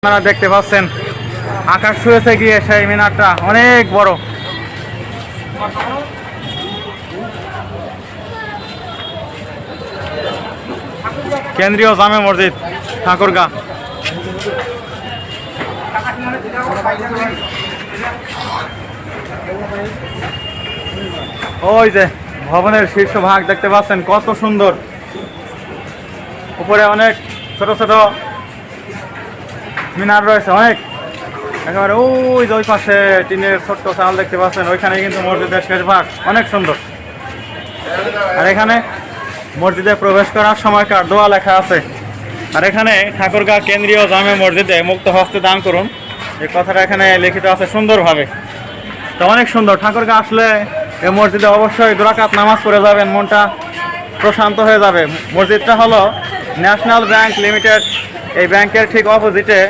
আপনারা দেখতে পাচ্ছেন আকাশ ছুঁয়েছে গিয়ে সেই মিনারটা অনেক বড়। কেন্দ্রীয় জামে মসজিদ ঠাকুরগাঁ। ওই যে ভবনের শীর্ষ ভাগ দেখতে পাচ্ছেন কত সুন্দর, উপরে অনেক ছোট ছোট মিনার রয়েছে অনেক, একেবারে ওই যে ওই পাশে টিনের ছোট্ট চাল দেখতে পাচ্ছেন, ওইখানে কিন্তু মসজিদের শেষ ভাগ অনেক সুন্দর। আর এখানে মসজিদে প্রবেশ করার সময়কার দোয়া লেখা আছে। আর এখানে ঠাকুরগাঁ কেন্দ্রীয় জামে মসজিদে মুক্ত হস্তে দান করুন, এই কথাটা এখানে লিখিত আছে সুন্দরভাবে। তো অনেক সুন্দর, ঠাকুরগাঁ আসলে এই মসজিদে অবশ্যই 2 রাকাত নামাজ পড়ে যাবেন, মনটা প্রশান্ত হয়ে যাবে। মসজিদটা হলো ন্যাশনাল ব্যাংক লিমিটেড, এই ব্যাংকের ঠিক অপোজিটে